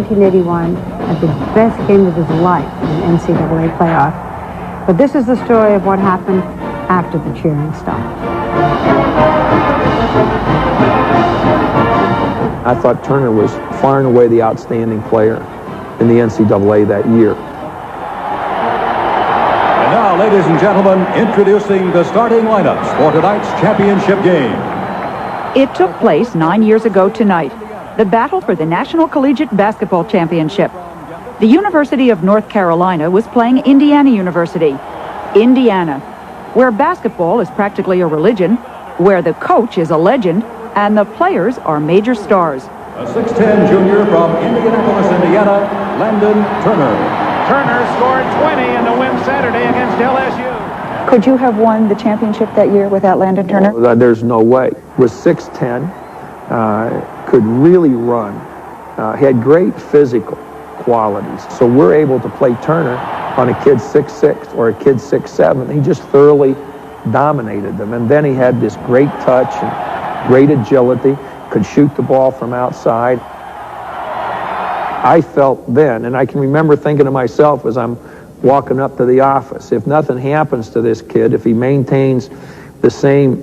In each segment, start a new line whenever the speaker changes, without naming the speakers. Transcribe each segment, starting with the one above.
1981 had the best game of his life in the NCAA playoff. But this is the story of what happened after the cheering stopped.
I thought Turner was far and away the outstanding player in the NCAA that year.
And now, ladies and gentlemen, introducing the starting lineups for tonight's championship game.
It took place 9 years ago tonight, the battle for the National Collegiate Basketball Championship. The University of North Carolina was playing Indiana University. Indiana, where basketball is practically a religion, where the coach is a legend, and the players are major stars.
A 6'10 junior from Indianapolis, Indiana, Landon Turner.
Turner scored 20 in the win Saturday against LSU.
Could you have won the championship that year without Landon Turner?
Well, there's no way. Was 6'10", could really run, had great physical qualities. So we're able to play Turner on a kid 6'6" or a kid 6'7". He just thoroughly dominated them. And then he had this great touch and great agility, could shoot the ball from outside. I felt then, and I can remember thinking to myself as I'm walking up to the office, if nothing happens to this kid, if he maintains the same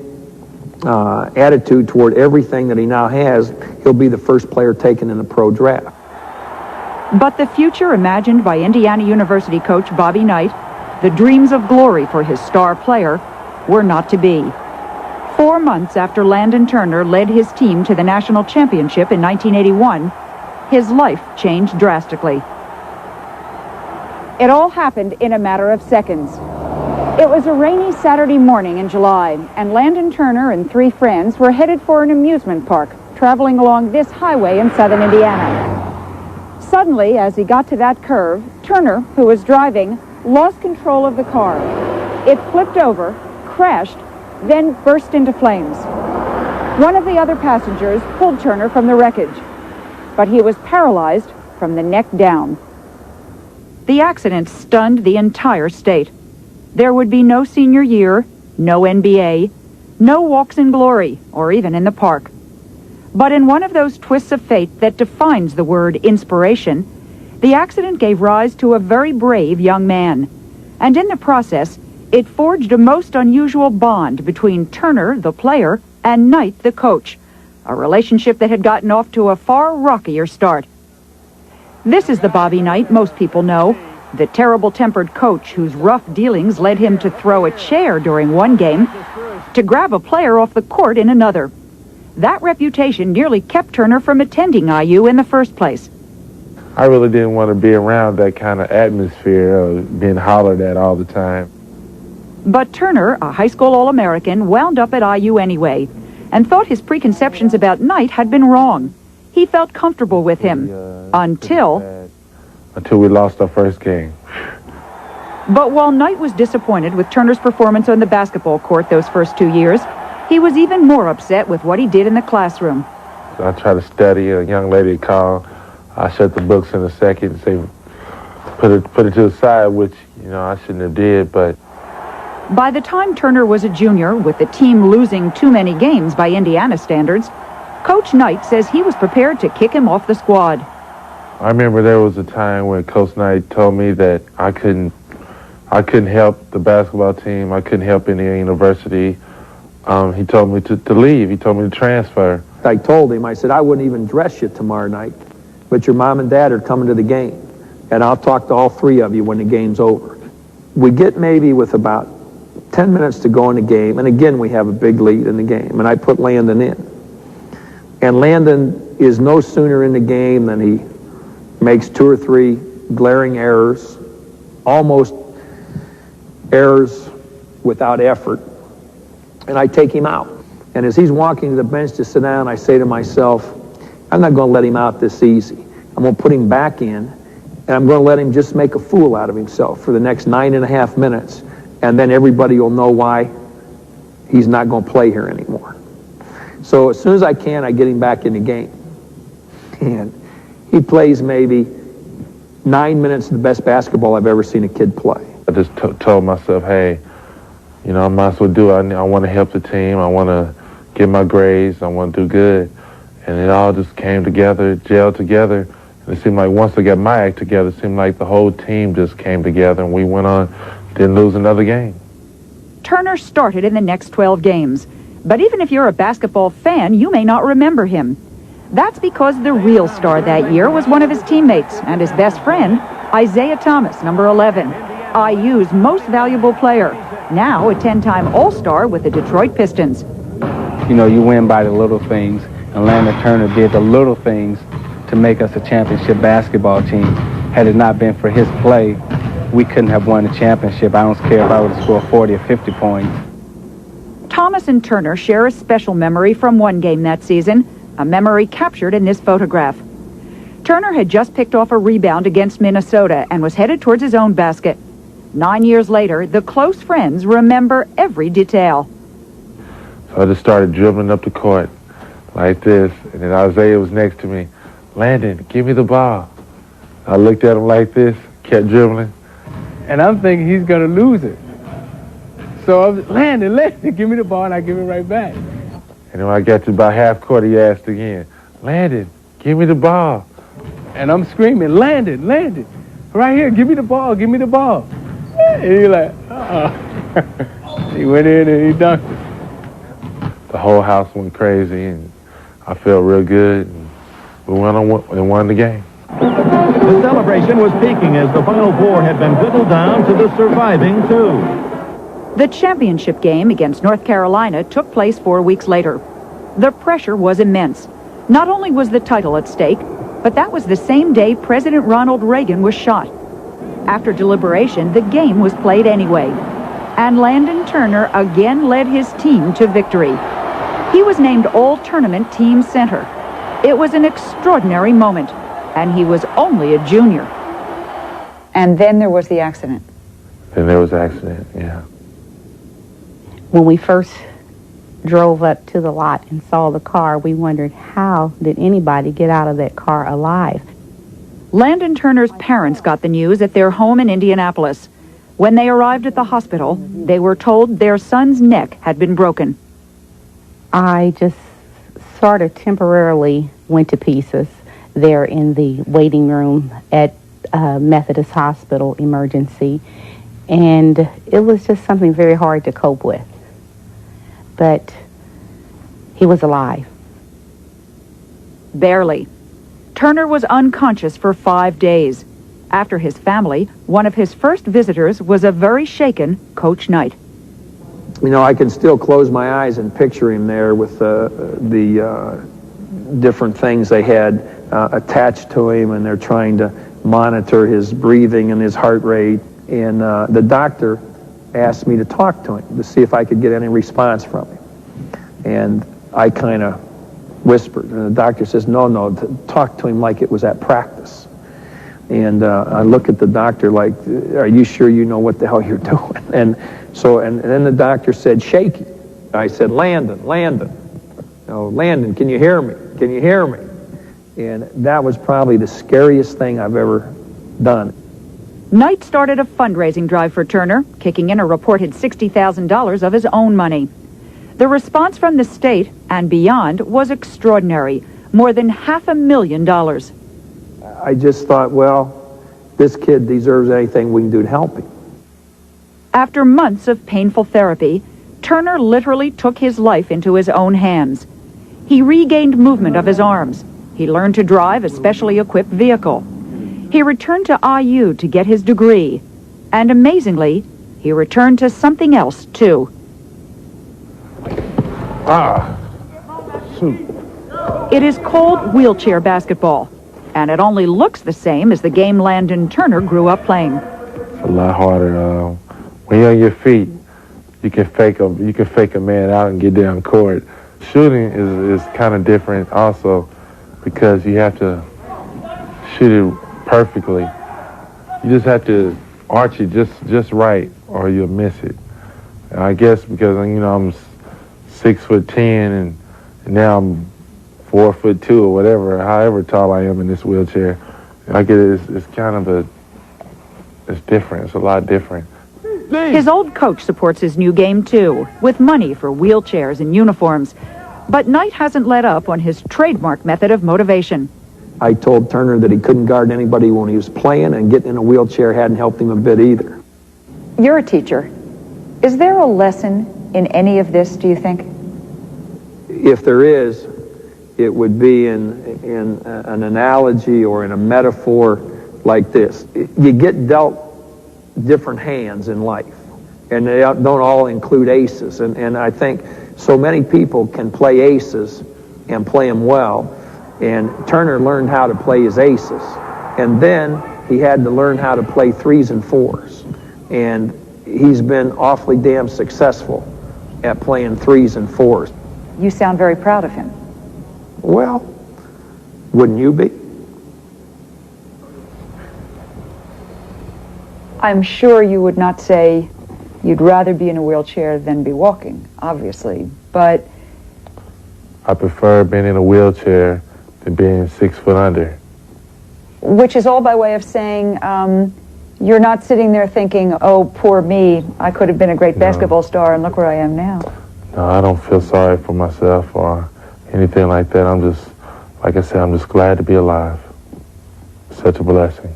attitude toward everything that he now has, he'll be the first player taken in the pro draft.
But the future imagined by Indiana University coach Bobby Knight, the dreams of glory for his star player, were not to be. 4 months after Landon Turner led his team to the national championship in 1981, his life changed drastically. It all happened in a matter of seconds. It was a rainy Saturday morning in July, and Landon Turner and 3 friends were headed for an amusement park, traveling along this highway in southern Indiana. Suddenly, as he got to that curve, Turner, who was driving, lost control of the car. It flipped over, crashed, then burst into flames. One of the other passengers pulled Turner from the wreckage, but he was paralyzed from the neck down. The accident stunned the entire state. There would be no senior year, no NBA, no walks in glory, or even in the park. But in one of those twists of fate that defines the word inspiration, the accident gave rise to a very brave young man. And in the process, it forged a most unusual bond between Turner, the player, and Knight, the coach, a relationship that had gotten off to a far rockier start. This is the Bobby Knight most people know, the terrible-tempered coach whose rough dealings led him to throw a chair during one game, to grab a player off the court in another. That reputation nearly kept Turner from attending IU in the first place.
I really didn't want to be around that kind of atmosphere of being hollered at all the time.
But Turner, a high school All-American, wound up at IU anyway, and thought his preconceptions about Knight had been wrong. He felt comfortable with him, until
we lost our first game.
But while Knight was disappointed with Turner's performance on the basketball court those first 2 years, he was even more upset with what he did in the classroom.
I tried to study. A young lady called. I shut the books in a second and say, put it to the side, which, I shouldn't have did, but...
By the time Turner was a junior, with the team losing too many games by Indiana standards, Coach Knight says he was prepared to kick him off the squad.
I remember there was a time when Coach Knight told me that I couldn't help the basketball team. I couldn't help Indiana University. He told me to leave. He told me to transfer.
I told him, I said, I wouldn't even dress you tomorrow night, but your mom and dad are coming to the game, and I'll talk to all 3 of you when the game's over. We get maybe with about 10 minutes to go in the game, and again we have a big lead in the game, and I put Landon in. And Landon is no sooner in the game than he makes 2 or 3 glaring errors, almost errors without effort, and I take him out. And as he's walking to the bench to sit down, I say to myself, I'm not going to let him out this easy. I'm going to put him back in, and I'm going to let him just make a fool out of himself for the next 9.5 minutes, and then everybody will know why he's not going to play here anymore. So as soon as I can, I get him back in the game. And he plays maybe 9 minutes of the best basketball I've ever seen a kid play.
I just told myself, hey, I might as well do it. I want to help the team. I want to get my grades. I want to do good. And it all just came together, gelled together, And it seemed like once I got my act together, it seemed like the whole team just came together and we went on, didn't lose another game.
Turner started in the next 12 games. But even if you're a basketball fan, you may not remember him. That's because the real star that year was one of his teammates and his best friend, Isaiah Thomas, number 11, IU's most valuable player, now a 10-time All-Star with the Detroit Pistons.
You know, you win by the little things, and Landon Turner did the little things to make us a championship basketball team. Had it not been for his play, we couldn't have won the championship. I don't care if I would have scored 40 or 50 points.
Thomas and Turner share a special memory from one game that season, a memory captured in this photograph. Turner had just picked off a rebound against Minnesota and was headed towards his own basket. 9 years later, the close friends remember every detail.
So I just started dribbling up the court like this, and then Isaiah was next to me. Landon, give me the ball. I looked at him like this, kept dribbling.
And I'm thinking he's going to lose it. So I was, Landon, give me the ball, and I give it right back.
And then when I got to about half court, he asked again, Landon, give me the ball.
And I'm screaming, Landon, right here, give me the ball, give me the ball. And he's like, uh-oh. He went in and he dunked it.
The whole house went crazy, and I felt real good. And we went on and won the game.
The celebration was peaking as the Final Four had been whittled down to the surviving two.
The championship game against North Carolina took place 4 weeks later. The pressure was immense. Not only was the title at stake, but that was the same day President Ronald Reagan was shot. After deliberation, the game was played anyway. And Landon Turner again led his team to victory. He was named All-Tournament Team Center. It was an extraordinary moment, and he was only a junior. And then there was the accident.
Then there was an accident, yeah.
When we first drove up to the lot and saw the car, we wondered, how did anybody get out of that car alive?
Landon Turner's parents got the news at their home in Indianapolis. When they arrived at the hospital, they were told their son's neck had been broken.
I just sort of temporarily went to pieces there in the waiting room at Methodist Hospital Emergency, and it was just something very hard to cope with. But he was alive.
Barely. Turner was unconscious for 5 days. After his family, one of his first visitors was a very shaken Coach Knight.
You know, I can still close my eyes and picture him there with the different things they had attached to him, and they're trying to monitor his breathing and his heart rate. And the doctor asked me to talk to him to see if I could get any response from him. And I kind of whispered, and the doctor says, no, talk to him like it was at practice. And I look at the doctor like, are you sure you know what the hell you're doing? And then the doctor said, shaky. I said, Landon. No, Landon, can you hear me? Can you hear me? And that was probably the scariest thing I've ever done.
Knight started a fundraising drive for Turner, kicking in a reported $60,000 of his own money. The response from the state and beyond was extraordinary, more than $500,000.
I just thought, well, this kid deserves anything we can do to help him.
After months of painful therapy, Turner literally took his life into his own hands. He regained movement of his arms. He learned to drive a specially equipped vehicle. He returned to IU to get his degree. And amazingly, he returned to something else, too.
Shoot.
It is called wheelchair basketball, and it only looks the same as the game Landon Turner grew up playing.
It's a lot harder. When you're on your feet, you can fake a man out and get down court. Shooting is kind of different also, because you have to shoot it perfectly. You just have to arch it just right, or you'll miss it. And I guess because I'm 6'10" and now I'm 4'2" or whatever, however tall I am in this wheelchair. I get it. It's kind of it's different. It's a lot different.
His old coach supports his new game too, with money for wheelchairs and uniforms. But Knight hasn't let up on his trademark method of motivation.
I told Turner that he couldn't guard anybody when he was playing, and getting in a wheelchair hadn't helped him a bit either.
You're a teacher. Is there a lesson in any of this, do you think?
If there is, it would be in an analogy or in a metaphor like this. You get dealt different hands in life, and they don't all include aces. And I think so many people can play aces and play them well, and Turner learned how to play his aces. And then he had to learn how to play threes and fours. And he's been awfully damn successful at playing threes and fours.
You sound very proud of him.
Well, wouldn't you be?
I'm sure you would not say you'd rather be in a wheelchair than be walking, obviously, but...
I prefer being in a wheelchair than being 6 foot under.
Which is all by way of saying you're not sitting there thinking, oh, poor me, I could have been a great basketball star and look where I am now.
No, I don't feel sorry for myself or anything like that. I'm just, like I said, I'm just glad to be alive. Such a blessing.